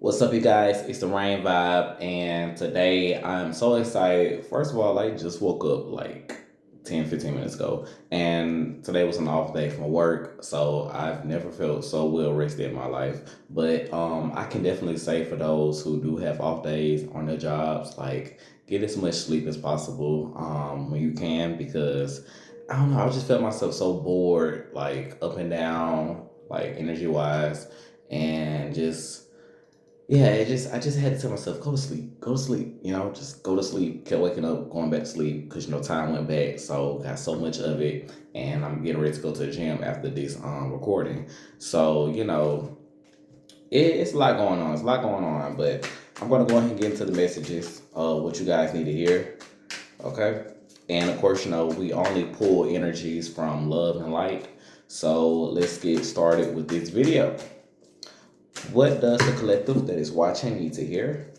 What's up, you guys? It's the Rain Vibe, and today I'm so excited. First of all, I just woke up like 10, 15 minutes ago, and today was an off day from work, so I've never felt so well rested in my life. But I can definitely say for those who do have off days on their jobs, like get as much sleep as possible when you can, because I don't know, I just felt myself so bored, like up and down, like energy wise, and just yeah, I just had to tell myself, go to sleep, just go to sleep. Kept waking up, going back to sleep because time went back. So got so much of it, and I'm getting ready to go to the gym after this recording. So it's a lot going on. It's a lot going on, but I'm gonna go ahead and get into the messages of what you guys need to hear. Okay, and of course, we only pull energies from love and light. So let's get started with this video. What does the collective that is watching need to hear?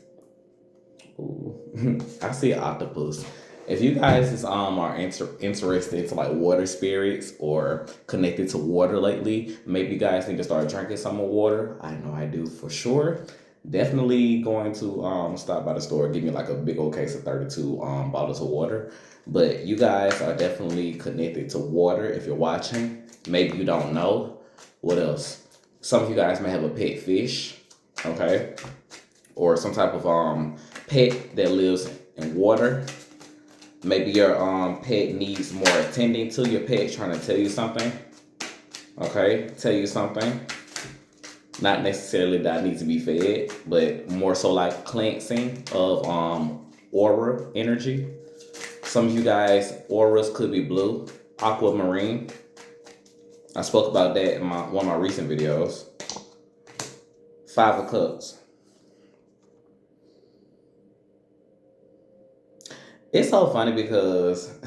Ooh, I see an octopus. If you guys are interested to like water spirits or connected to water lately, maybe you guys need to start drinking some more water. I know I do for sure. Definitely going to stop by the store, give me like a big old case of 32 bottles of water. But you guys are definitely connected to water if you're watching. Maybe you don't know. What else? Some of you guys may have a pet fish, okay? Or some type of pet that lives in water. Maybe your pet needs more attending to. Your pet's trying to tell you something, okay? Tell you something. Not necessarily that needs to be fed, but more so like cleansing of aura energy. Some of you guys, auras could be blue, aquamarine. I spoke about that in one of my recent videos. Five of Cups. It's so funny because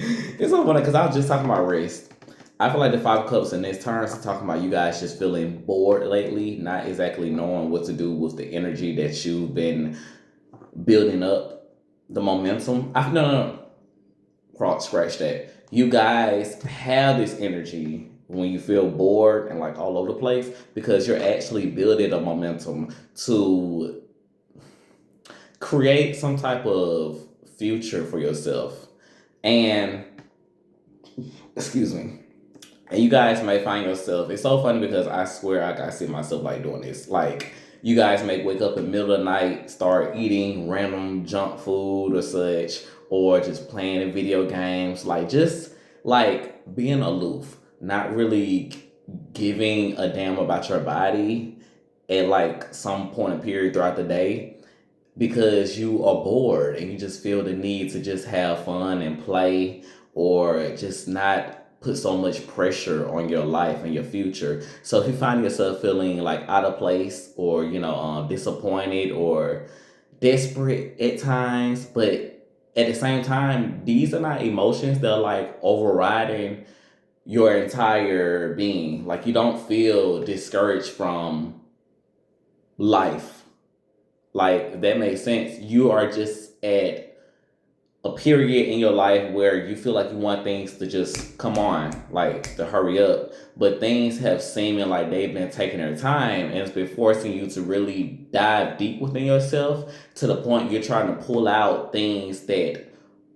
I was just talking about rest. I feel like the Five of Cups in this turn is talking about you guys just feeling bored lately, not exactly knowing what to do with the energy that you've been building up, the momentum. No. Scratch that. You guys have this energy when you feel bored and like all over the place because you're actually building a momentum to create some type of future for yourself. And excuse me. And you guys may find yourself, it's so funny because I swear I see myself like doing this. Like you guys may wake up in the middle of the night, start eating random junk food or such, or just playing video games, like just like being aloof, not really giving a damn about your body at like some point in period throughout the day because you are bored and you just feel the need to just have fun and play or just not put so much pressure on your life and your future. So if you find yourself feeling like out of place or disappointed or desperate at times, but at the same time, these are not emotions that are like overriding your entire being. Like you don't feel discouraged from life. Like if that makes sense. You are just at a period in your life where you feel like you want things to just come on, like to hurry up. But things have seeming like they've been taking their time and it's been forcing you to really dive deep within yourself to the point you're trying to pull out things that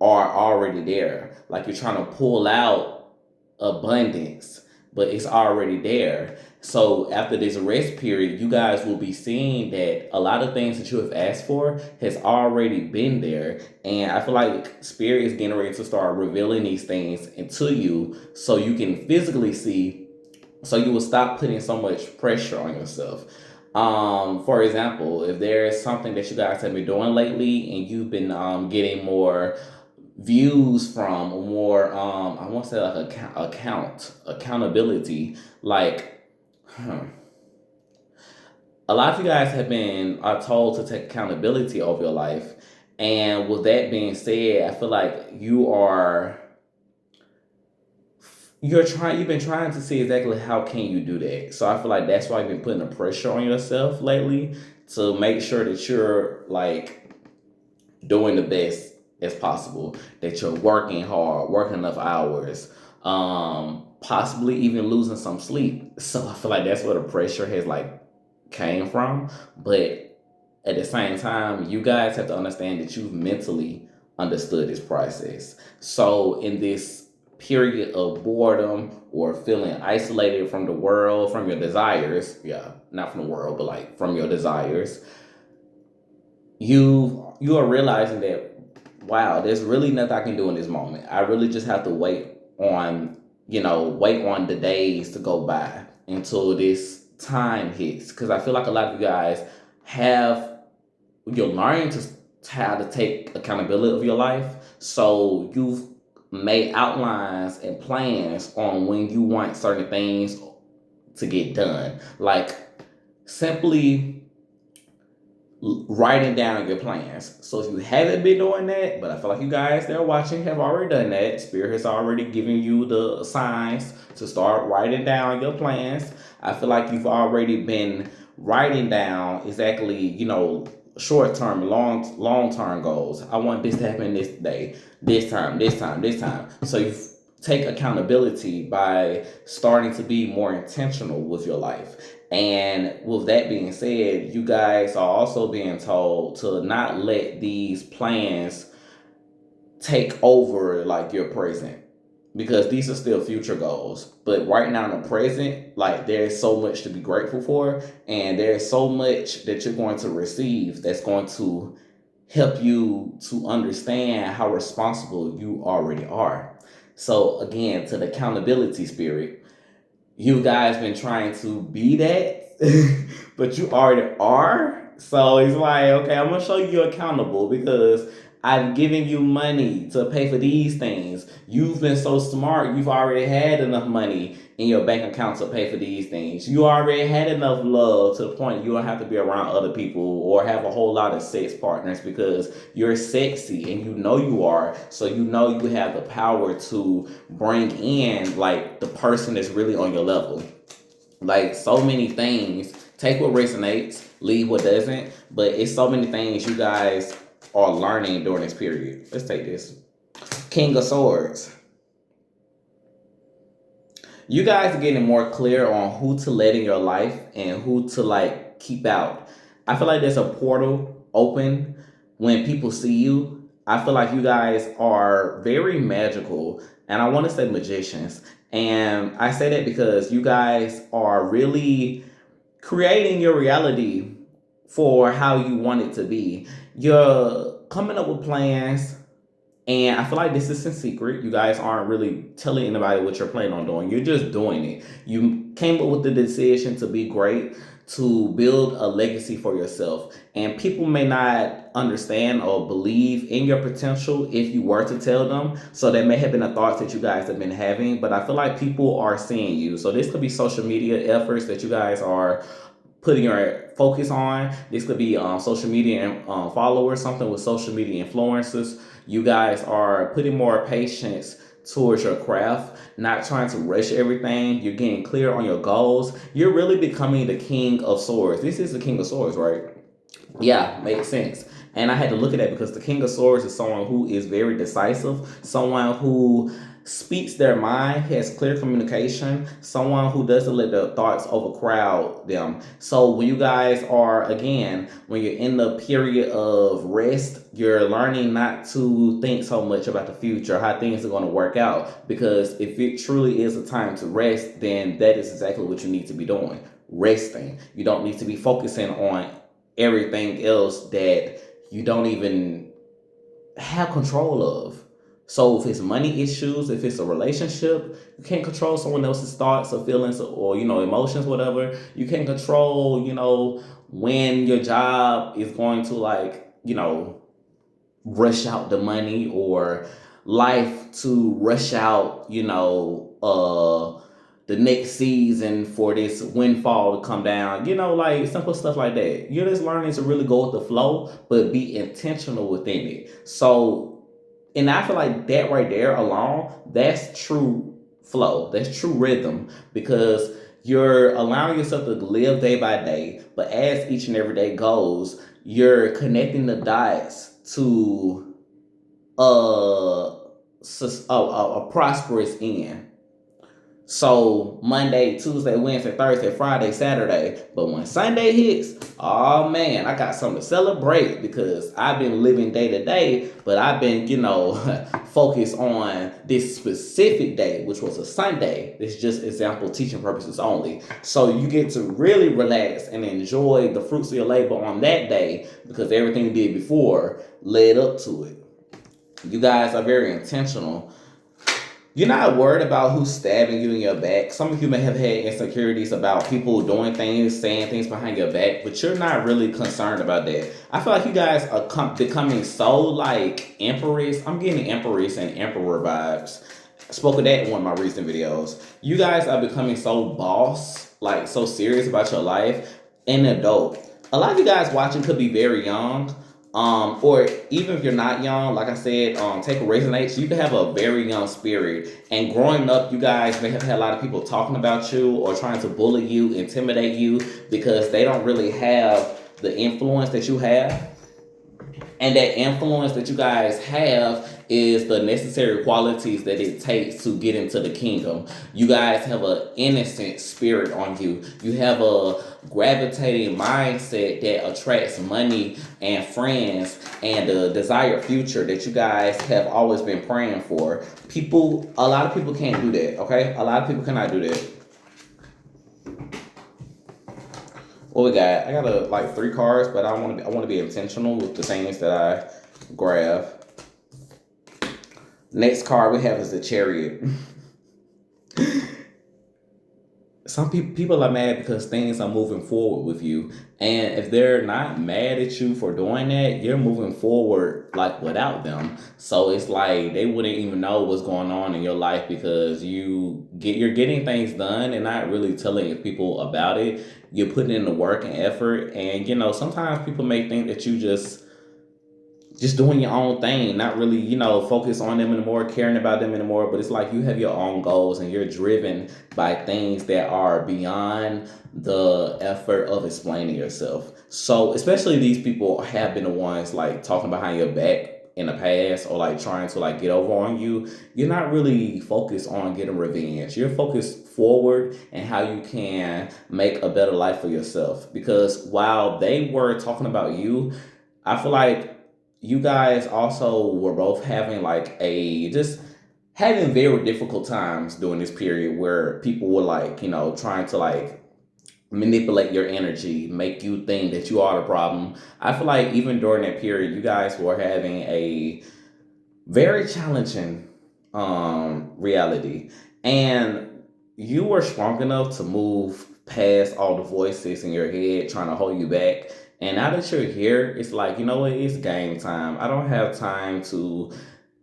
are already there. Like you're trying to pull out abundance, but it's already there. So after this rest period, you guys will be seeing that a lot of things that you have asked for has already been there. And I feel like Spirit is getting ready to start revealing these things into you so you can physically see, so you will stop putting so much pressure on yourself. For example, if there is something that you guys have been doing lately and you've been getting more views from more I want to say like accountability, like a lot of you guys have been are told to take accountability of your life. And with that being said, I feel like you've been trying to see exactly how can you do that. So I feel like that's why you've been putting the pressure on yourself lately to make sure that you're like doing the best as possible, that you're working hard, working enough hours, possibly even losing some sleep. So I feel like that's where the pressure has like came from. But at the same time, you guys have to understand that you've mentally understood this process. So in this period of boredom or feeling isolated from the world, from your desires, yeah, not from the world, but like from your desires, you are realizing that, wow, there's really nothing I can do in this moment. I really just have to on wait on the days to go by until this time hits. Because I feel like a lot of you guys have you're learning to how to take accountability of your life. So you've made outlines and plans on when you want certain things to get done. Like simply writing down your plans. So if you haven't been doing that, but I feel like you guys that are watching have already done that. Spirit has already given you the signs to start writing down your plans. I feel like you've already been writing down exactly, short term, long term goals. I want this to happen this day, this time, this time, this time. So you take accountability by starting to be more intentional with your life. And with that being said, you guys are also being told to not let these plans take over like your present, because these are still future goals. But right now in the present, like there's so much to be grateful for, and there's so much that you're going to receive that's going to help you to understand how responsible you already are. So again, to the accountability spirit, you guys been trying to be that, but you already are. So it's like, okay, I'm gonna show you accountable because I've given you money to pay for these things. You've been so smart. You've already had enough money in your bank account to pay for these things. You already had enough love to the point you don't have to be around other people or have a whole lot of sex partners because you're sexy and you know you are. So you know you have the power to bring in like the person that's really on your level. Like so many things. Take what resonates, leave what doesn't. But it's so many things you guys are learning during this period. Let's take this. King of Swords. You guys are getting more clear on who to let in your life and who to like keep out. I feel like there's a portal open when people see you. I feel like you guys are very magical, and I want to say magicians. And I say that because you guys are really creating your reality for how you want it to be. You're coming up with plans, and I feel like this is in secret. You guys aren't really telling anybody what you're planning on doing. You're just doing it. You came up with the decision to be great, to build a legacy for yourself. And people may not understand or believe in your potential if you were to tell them. So that may have been a thought that you guys have been having. But I feel like people are seeing you. So this could be social media efforts that you guys are putting your focus on. This could be social media and followers, something with social media influencers. You guys are putting more patience towards your craft, not trying to rush everything. You're getting clear on your goals. You're really becoming the King of Swords. This is the King of Swords, right? Yeah, makes sense. And I had to look at that because the King of Swords is someone who is very decisive, someone who speaks their mind, has clear communication, someone who doesn't let their thoughts overcrowd them. So when you guys are, again, when you're in the period of rest, you're learning not to think so much about the future, how things are going to work out. Because if it truly is a time to rest, then that is exactly what you need to be doing. Resting. You don't need to be focusing on everything else that you don't even have control of. So if it's money issues, if it's a relationship, you can't control someone else's thoughts or feelings or emotions, whatever. You can't control, when your job is going to rush out the money, or life to rush out, the next season for this windfall to come down, like simple stuff like that. You're just learning to really go with the flow, but be intentional within it. So, and I feel like that right there alone, that's true flow, that's true rhythm, because you're allowing yourself to live day by day, but as each and every day goes, you're connecting the dots to a prosperous end. So Monday, Tuesday, Wednesday, Thursday, Friday, Saturday. But when Sunday hits, oh man, I got something to celebrate because I've been living day to day, but I've been, focused on this specific day, which was a Sunday. It's just example teaching purposes only. So you get to really relax and enjoy the fruits of your labor on that day because everything you did before led up to it. You guys are very intentional. You're not worried about who's stabbing you in your back. Some of you may have had insecurities about people doing things, saying things behind your back, but you're not really concerned about that. I feel like you guys are becoming so like Empress. I'm getting Empress and Emperor vibes. I spoke of that in one of my recent videos. You guys are becoming so boss, like so serious about your life and adult. A lot of you guys watching could be very young. Or even if you're not young, like I said, take a resonate. So you can have a very young spirit. And growing up, you guys may have had a lot of people talking about you or trying to bully you, intimidate you because they don't really have the influence that you have. And that influence that you guys have is the necessary qualities that it takes to get into the kingdom. You guys have an innocent spirit on you. You have a gravitating mindset that attracts money and friends and the desired future that you guys have always been praying for. A lot of people can't do that, okay? A lot of people cannot do that. What we got? I got like 3 cards, but I want to be intentional with the things that I grab. Next card we have is the Chariot. Some people are mad because things are moving forward with you. And if they're not mad at you for doing that, you're moving forward like without them. So it's like they wouldn't even know what's going on in your life because you're getting things done and not really telling people about it. You're putting in the work and effort. And, sometimes people may think that you just doing your own thing, not really, focus on them anymore, caring about them anymore. But it's like you have your own goals and you're driven by things that are beyond the effort of explaining yourself. So especially these people have been the ones like talking behind your back in the past or like trying to like get over on you. You're not really focused on getting revenge. You're focused forward and how you can make a better life for yourself. Because while they were talking about you, I feel like you guys also were both having having very difficult times during this period where people were like, trying to like manipulate your energy, make you think that you are the problem. I feel like even during that period, you guys were having a very challenging reality. And you were strong enough to move past all the voices in your head trying to hold you back. And now that you're here, it's like, you know what? It's game time. I don't have time to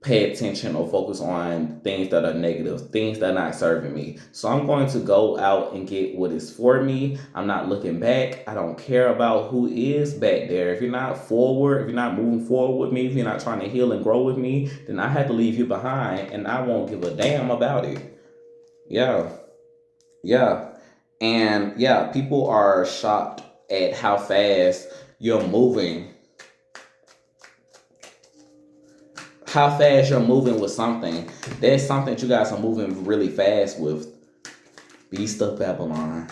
pay attention or focus on things that are negative, things that are not serving me. So I'm going to go out and get what is for me. I'm not looking back. I don't care about who is back there. If you're not forward, if you're not moving forward with me, if you're not trying to heal and grow with me, then I have to leave you behind and I won't give a damn about it. Yeah. And yeah, people are shocked at how fast you're moving. How fast you're moving with something. There's something that you guys are moving really fast with. Beast of Babylon.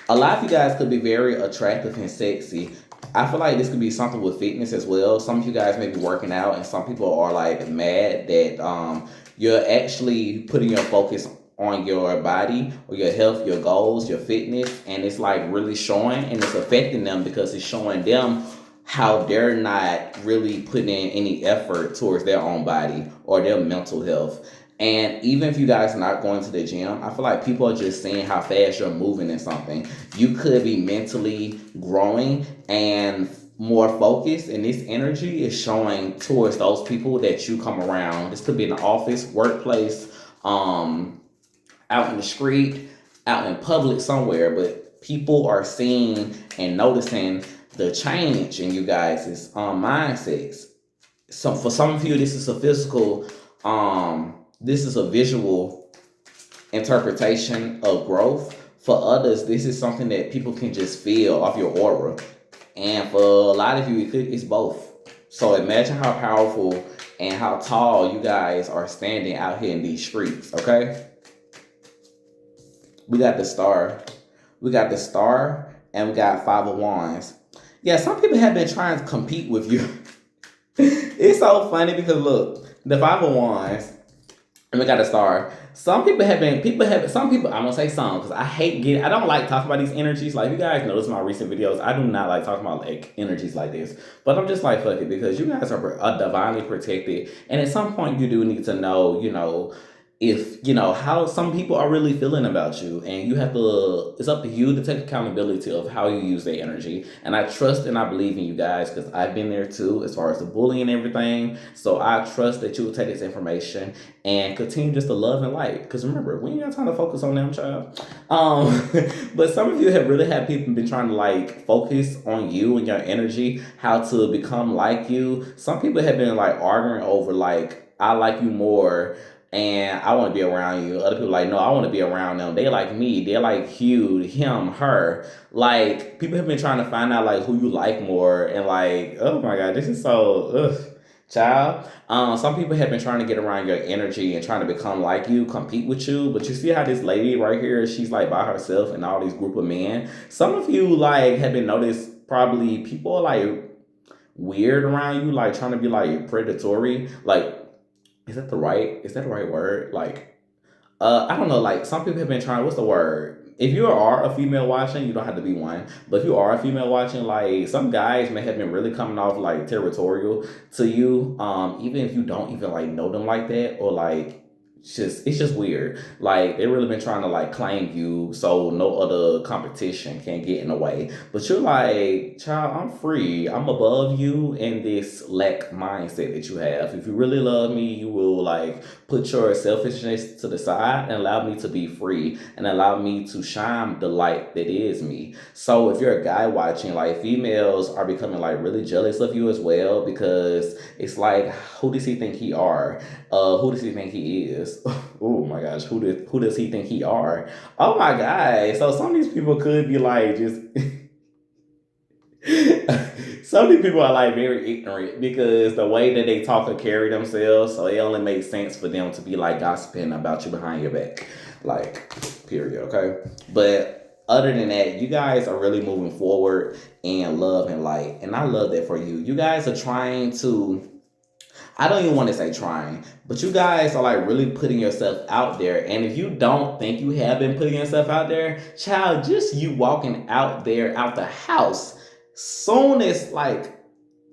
A lot of you guys could be very attractive and sexy. I feel like this could be something with fitness as well. Some of you guys may be working out and some people are like mad that you're actually putting your focus on your body or your health, your goals, your fitness, and it's like really showing and it's affecting them because it's showing them how they're not really putting in any effort towards their own body or their mental health. And even if you guys are not going to the gym, I feel like people are just seeing how fast you're moving in something. You could be mentally growing and more focused, and this energy is showing towards those people that you come around. This could be in the office, workplace, out in the street, out in public somewhere, but people are seeing and noticing the change in you guys' mindsets. So for some of you, this is a physical, this is a visual interpretation of growth. For others, this is something that people can just feel off your aura. And for a lot of you, it's both. So imagine how powerful and how tall you guys are standing out here in these streets, okay? We got the star. We got the star, and we got Five of Wands. Yeah, some people have been trying to compete with you. It's so funny because look, the Five of Wands, and we got a star. Some people, I'm gonna say some, because I don't like talking about these energies. Like, you guys notice my recent videos, I do not like talking about like energies like this. But I'm just like, fuck it, because you guys are divinely protected. And at some point, you do need to know, if how some people are really feeling about you, and you have to, it's up to you to take accountability of how you use their energy. And I trust and I believe in you guys, because I've been there too, as far as the bullying and everything. So I trust that you will take this information and continue just to love and light, because remember, we ain't got time to focus on them, child. But some of you have really had people been trying to like focus on you and your energy, how to become like you. Some people have been like arguing over like, I like you more and I want to be around you. Other people like, no, I want to be around them. They like me. They like you, him, her. Like, people have been trying to find out like who you like more, and like, oh my god, this is so child. Some people have been trying to get around your energy and trying to become like you, compete with you. But you see how this lady right here, she's like by herself and all these group of men. Some of you like have been noticed, probably people are like weird around you, like trying to be like predatory, like. Is that the right word? Like, I don't know. Like, some people have been trying. What's the word? If you are a female watching, you don't have to be one. But if you are a female watching, like, some guys may have been really coming off like territorial to you. Even if you don't even like know them like that, or like, it's just weird. Like, they really been trying to like claim you so no other competition can get in the way. But you're like, child, I'm free. I'm above you in this lack mindset that you have. If you really love me, you will like put your selfishness to the side and allow me to be free and allow me to shine the light that is me. So if you're a guy watching, like, females are becoming like really jealous of you as well, because it's like, who does he think he are? Who does he think he is? Oh my gosh, who does he think he are? Oh my god. So some of these people could be like just some of these people are like very ignorant, because the way that they talk or carry themselves, so it only makes sense for them to be like gossiping about you behind your back. Like, period, okay? But other than that, you guys are really moving forward in love and light. And I love that for you. You guys are trying to, I don't even want to say trying, but you guys are like really putting yourself out there. And if you don't think you have been putting yourself out there, child, just you walking out there, out the house, soon as like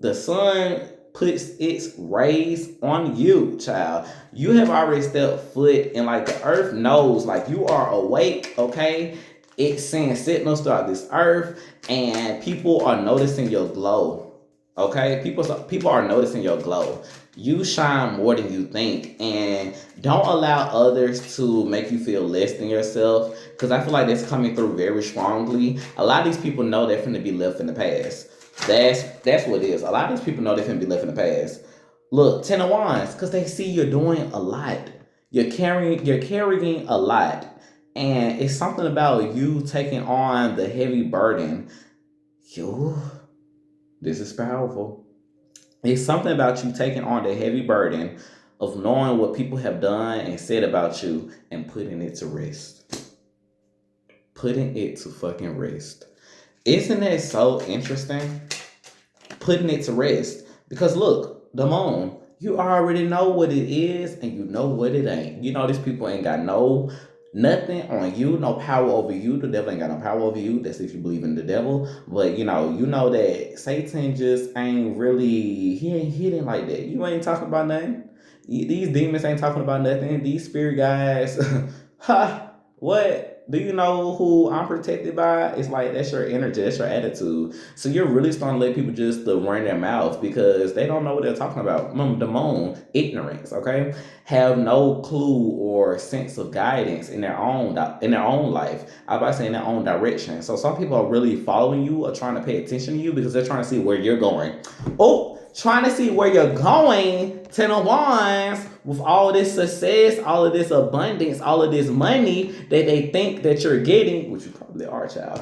the sun puts its rays on you, child, you have already stepped foot, and like the earth knows, like, you are awake, okay? It's sending signals throughout this earth, and people are noticing your glow. Okay, people are noticing your glow. You shine more than you think, and don't allow others to make you feel less than yourself, because I feel like that's coming through very strongly. A lot of these people know they're finna be left in the past. That's what it is. A lot of these people know they're finna be left in the past. Look, Ten of Wands, because they see you're doing a lot. You're carrying a lot, and it's something about you taking on the heavy burden. This is powerful. It's something about you taking on the heavy burden of knowing what people have done and said about you and putting it to rest. Putting it to fucking rest. Isn't that so interesting? Putting it to rest. Because look, the moon, you already know what it is and you know what it ain't. You know, these people ain't got nothing on you, no power over you. The devil ain't got no power over you. That's if you believe in the devil. But you know that Satan just ain't really, he ain't hidden like that. You ain't talking about nothing. These demons ain't talking about nothing. These spirit guys, what? Do you know who I'm protected by? It's like, that's your energy, that's your attitude. So you're really starting to let people just to run their mouth because they don't know what they're talking about. The moon, ignorance, okay? Have no clue or sense of guidance in their own life. I was about to say in their own direction. So some people are really following you or trying to pay attention to you because they're trying to see where you're going. Oh, trying to see where you're going Ten of Wands, with all this success, all of this abundance, all of this money that they think that you're getting, which you probably are, child.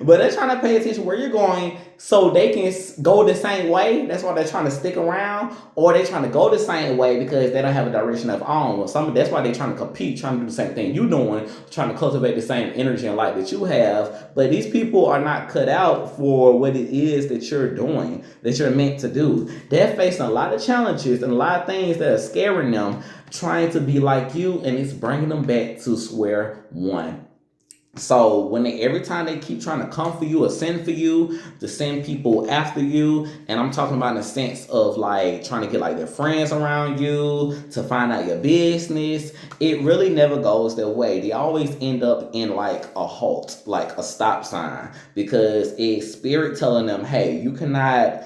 But they're trying to pay attention where you're going so they can go the same way. That's why they're trying to stick around, or they're trying to go the same way because they don't have a direction of own. That's why they're trying to compete, trying to do the same thing you're doing, trying to cultivate the same energy and light that you have. But these people are not cut out for what it is that you're doing, that you're meant to do. They're facing a lot of challenges and a lot of things that are scaring them, trying to be like you, and it's bringing them back to square one. So every time they keep trying to come for you or send for you, to send people after you, and I'm talking about in the sense of like trying to get like their friends around you to find out your business, it really never goes their way. They always end up in like a halt, like a stop sign, because it's spirit telling them, hey, you cannot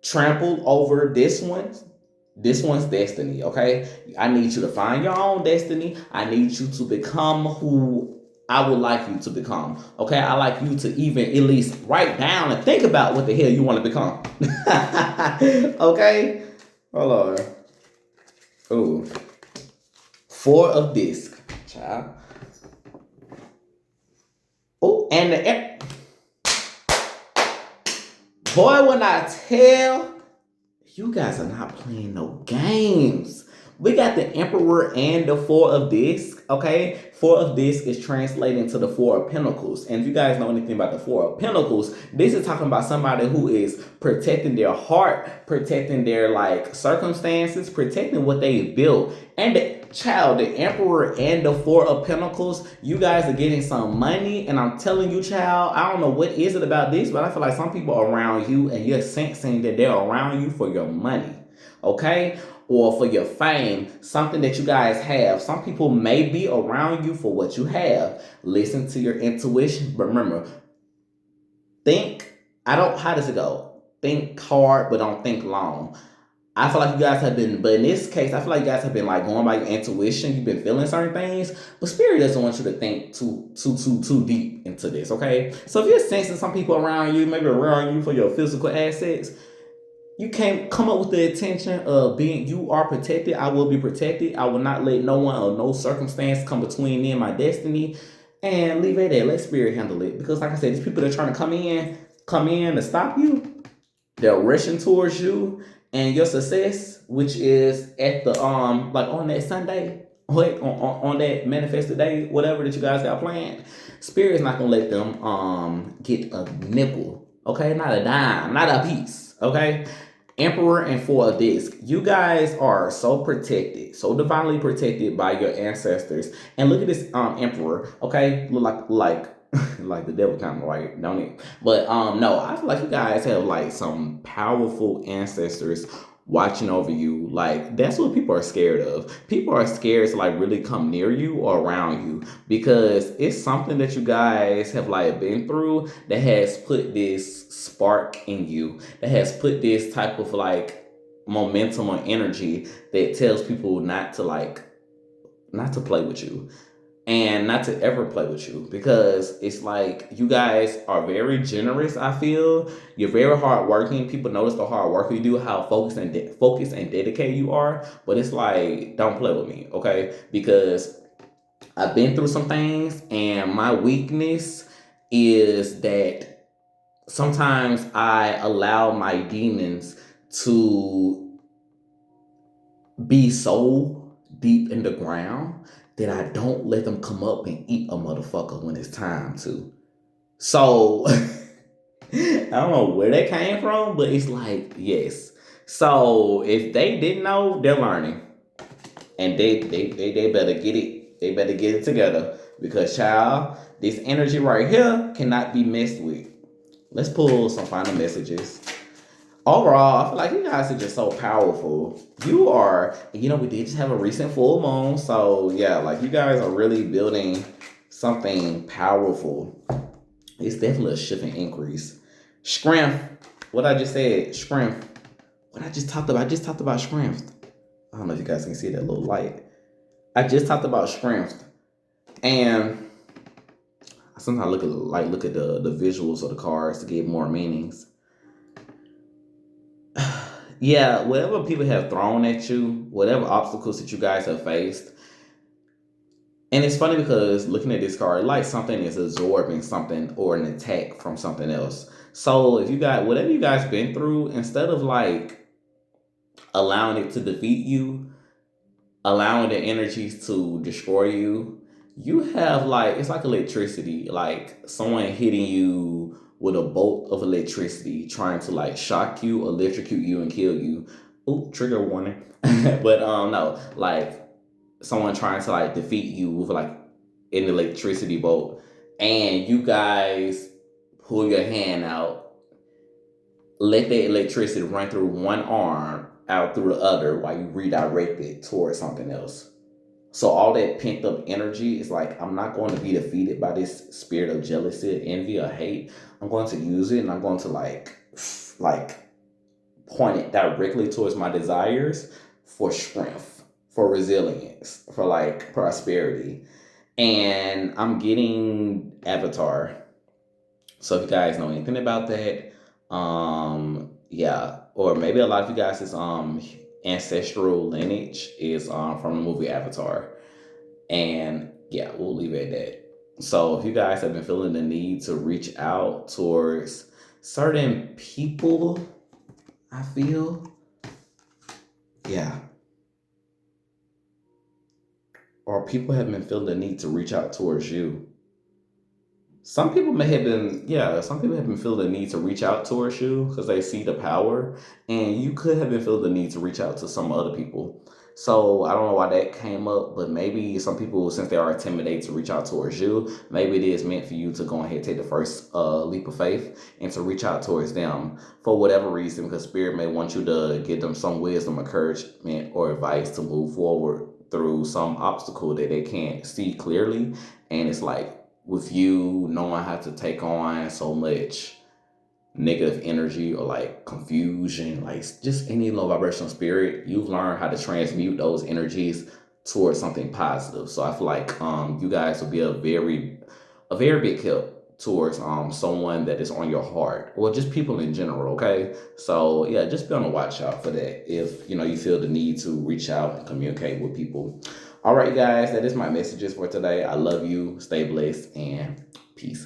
trample over this one's destiny, okay? I need you to find your own destiny. I need you to become who I would like you to become. Okay, I like you to even at least write down and think about what the hell you want to become. Okay, hold on. Ooh, 4 of disc, child. Oh, and boy, when I tell you guys are not playing no games. We got the Emperor and the 4 of disc, okay? 4 of disc is translating to the 4 of pentacles. And if you guys know anything about the 4 of pentacles, this is talking about somebody who is protecting their heart, protecting their like circumstances, protecting what they built. And the Emperor and the 4 of pentacles, you guys are getting some money. And I'm telling you, child, I don't know what is it about this, but I feel like some people are around you and you're sensing that they're around you for your money, okay? Or for your fame, something that you guys have. Some people may be around you for what you have. Listen to your intuition, but remember, how does it go? Think hard, but don't think long. I feel like you guys have been, but in this case, I feel like you guys have been like going by your intuition. You've been feeling certain things, but spirit doesn't want you to think too deep into this, okay? So if you're sensing some people around you, maybe around you for your physical assets, you can't come up with the intention of you are protected. I will be protected. I will not let no one or no circumstance come between me and my destiny. And leave it there. Let spirit handle it. Because like I said, these people that are trying to come in to stop you, they're rushing towards you and your success, which is at the like on that Sunday, on that manifested day, whatever that you guys got planned. Spirit's not gonna let them get a nickel. Okay, not a dime, not a piece. Okay. Emperor and 4 of disc. You guys are so protected, so divinely protected by your ancestors. And look at this Emperor, okay? Look like like the devil kind of, right? Don't it? But no, I feel like you guys have like some powerful ancestors watching over you. Like that's what people are scared of. People are scared to like really come near you or around you because it's something that you guys have like been through that has put this spark in you, that has put this type of like momentum or energy that tells people not to play with you. And not to ever play with you because it's like you guys are very generous. I feel you're very hardworking. People notice the hard work you do, how focused and dedicated you are. But it's like, don't play with me, okay? Because I've been through some things, and my weakness is that sometimes I allow my demons to be so deep in the ground that I don't let them come up and eat a motherfucker when it's time to. So, I don't know where that came from, but it's like, yes. So, if they didn't know, they're learning. And they better get it. They better get it together. Because, child, this energy right here cannot be messed with. Let's pull some final messages. Overall, I feel like you guys are just so powerful. You are, we did just have a recent full moon. So, yeah, like you guys are really building something powerful. It's definitely a shift and increase. Strength. What I just said, strength. What I just talked about strength. I don't know if you guys can see that little light. I just talked about strength. And I sometimes look at the visuals of the cards to get more meanings. Yeah, whatever people have thrown at you, whatever obstacles that you guys have faced. And it's funny because looking at this card, like something is absorbing something or an attack from something else. So if you got whatever you guys been through, instead of like allowing it to defeat you, allowing the energies to destroy you, you have like it's like electricity, like someone hitting you with a bolt of electricity, trying to like shock you, electrocute you, and kill you. Oop, trigger warning. But no, like someone trying to like defeat you with like an electricity bolt, and you guys pull your hand out, let the electricity run through one arm out through the other while you redirect it towards something else. So all that pent up energy is like, I'm not going to be defeated by this spirit of jealousy, envy, or hate. I'm going to use it and I'm going to like point it directly towards my desires for strength, for resilience, for like prosperity. And I'm getting Avatar. So if you guys know anything about that, yeah, or maybe a lot of you guys' ancestral lineage is from the movie Avatar. And yeah, we'll leave it at that. So if you guys have been feeling the need to reach out towards certain people, I feel, yeah, or people have been feeling the need to reach out towards you. Some people may have been, yeah, some people have been feeling the need to reach out towards you because they see the power, and you could have been feeling the need to reach out to some other people. So I don't know why that came up, but maybe some people, since they are intimidated to reach out towards you, maybe it is meant for you to go ahead and take the first leap of faith and to reach out towards them for whatever reason, because Spirit may want you to give them some wisdom, encouragement, or advice to move forward through some obstacle that they can't see clearly. And it's like, with you knowing how to take on so much negative energy or like confusion, like just any low vibrational spirit, you've learned how to transmute those energies towards something positive. So I feel like you guys will be a very big help towards someone that is on your heart, or just people in general. Okay, so yeah, just be on the watch out for that if you feel the need to reach out and communicate with people. All right, guys, that is my messages for today. I love you, stay blessed, and peace.